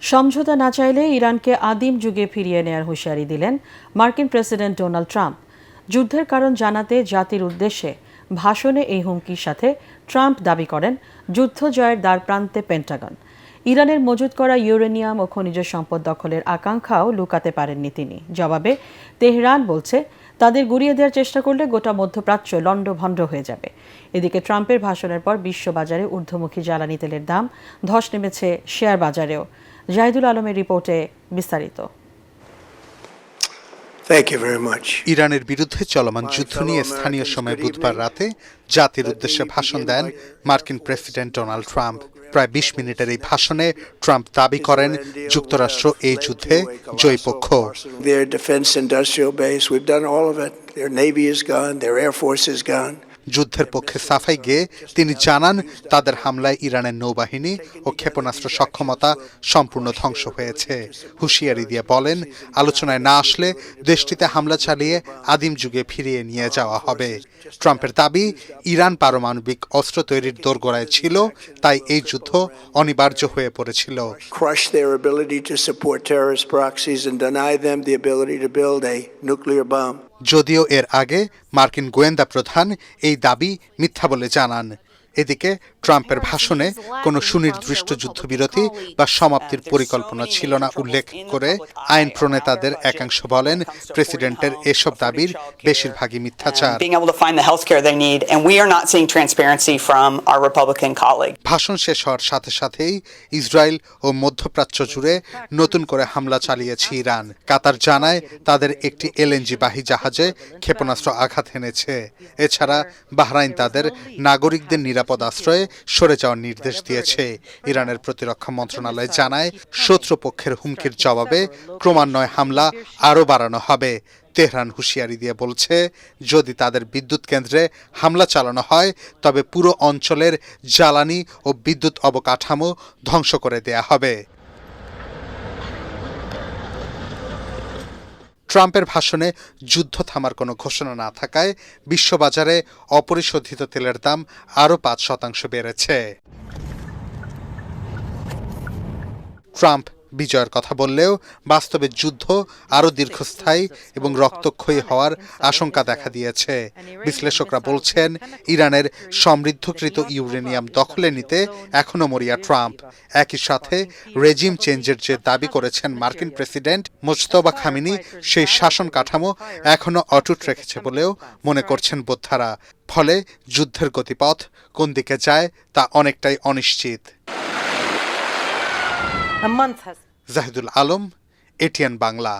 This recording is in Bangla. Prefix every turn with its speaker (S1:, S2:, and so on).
S1: সমঝোতা না চাইলে ইরানকে আদিম যুগে ফিরিয়ে নেয়ার হুঁশিয়ারি দিলেন মার্কিন প্রেসিডেন্ট ডোনাল্ড ট্রাম্প। যুদ্ধের কারণ জানাতে জাতির উদ্দেশ্যে ভাষণে এই হুমকির সাথে ট্রাম্প দাবি করেন যুদ্ধ জয়ের দ্বারপ্রান্তে পেন্টাগন। ইরানের মজুত করা ইউরেনিয়াম ও খনিজ সম্পদ দখলের আকাঙ্ক্ষাও লুকাতে পারেননি তিনি। জবাবে তেহরান বলছে তাদের গুড়িয়ে দেওয়ার চেষ্টা করলে গোটা মধ্যপ্রাচ্য লণ্ডভণ্ড হয়ে যাবে। এদিকে ট্রাম্পের ভাষণের পর বিশ্ববাজারে ঊর্ধ্বমুখী জ্বালানি তেলের দাম ধস নেমেছে শেয়ার বাজারেও। জাহিদুল আলমের রিপোর্টে বিস্তারিত।
S2: ইরানের বিরুদ্ধে চলমান যুদ্ধ নিয়ে স্থানীয় সময় বুধবার রাতে জাতির উদ্দেশ্যে ভাষণ দেন মার্কিন প্রেসিডেন্ট ডোনাল্ড ট্রাম্প। প্রায় ২০ মিনিটের এই ভাষণে ট্রাম্প দাবি করেন যুক্তরাষ্ট্র এই যুদ্ধে জয়ী পক্ষ। যুদ্ধের পক্ষে সাফাই গেয়ে তিনি জানান তাদের হামলায় ইরানের নৌবাহিনী ও ক্ষেপণাস্ত্র সক্ষমতা সম্পূর্ণ ধ্বংস হয়েছে। হুঁশিয়ারি দিয়ে বলেন আলোচনায় না আসলে দেশটিতে হামলা চালিয়ে আদিম যুগে ফিরিয়ে নিয়ে যাওয়া হবে। ট্রাম্পের দাবি ইরান পারমাণবিক অস্ত্র তৈরির দোরগোড়ায় ছিল, তাই এই যুদ্ধ অনিবার্য হয়ে পড়েছিল। যদিও এর আগে মার্কিন গোয়েন্দা প্রধান এই দাবি মিথ্যা বলে জানান। এদিকে ট্রাম্পের ভাষণে কোনো সুনির্দিষ্ট যুদ্ধবিরতি বা সমাপ্তির পরিকল্পনা ছিল না উল্লেখ করে আইন প্রণেতাদের একাংশ বলেন প্রেসিডেন্টের এসব দাবির বেশিরভাগই মিথ্যাচার। ভাষণ শেষ হওয়ার সাথে সাথেই ইসরায়েল ও মধ্যপ্রাচ্য জুড়ে নতুন করে হামলা চালিয়েছে ইরান। কাতার জানায় তাদের একটি এলএনজি বাহী জাহাজে ক্ষেপণাস্ত্র আঘাত এনেছে। এছাড়া বাহরাইন তাদের নাগরিকদের নিরাপদ আশ্রয়ে সরে যাওয়ার নির্দেশ দিয়েছে। ইরানের প্রতিরক্ষা মন্ত্রণালয় জানায় শত্রুপক্ষের হুমকির জবাবে ক্রমান্বয়ে হামলা আরও বাড়ানো হবে। তেহরান হুঁশিয়ারি দিয়ে বলছে যদি তাদের বিদ্যুৎ কেন্দ্রে হামলা চালানো হয় তবে পুরো অঞ্চলের জ্বালানি ও বিদ্যুৎ অবকাঠামো ধ্বংস করে দেয়া হবে। ট্রাম্পের ভাষণে যুদ্ধ থামার কোনো ঘোষণা না থাকায় বিশ্ববাজারে অপরিশোধিত তেলের দাম আরও ৫% বেড়েছে। ট্রাম্প বিজয়ের কথা বললেও বাস্তবে যুদ্ধ আরও দীর্ঘস্থায়ী এবং রক্তক্ষয়ী হওয়ার আশঙ্কা দেখা দিয়েছে। বিশ্লেষকরা বলছেন ইরানের সমৃদ্ধকৃত ইউরেনিয়াম দখলে নিতে এখনও মরিয়া ট্রাম্প। একই সাথে রেজিম চেঞ্জের যে দাবি করেছেন মার্কিন প্রেসিডেন্ট মোজতবা খামেনি, সেই শাসন কাঠামো এখনও অটুট রেখেছে বলেও মনে করছেন বোদ্ধারা। ফলে যুদ্ধের গতিপথ কোন দিকে যায় তা অনেকটাই অনিশ্চিত। জাহিদুল আলম, এটিএন বাংলা।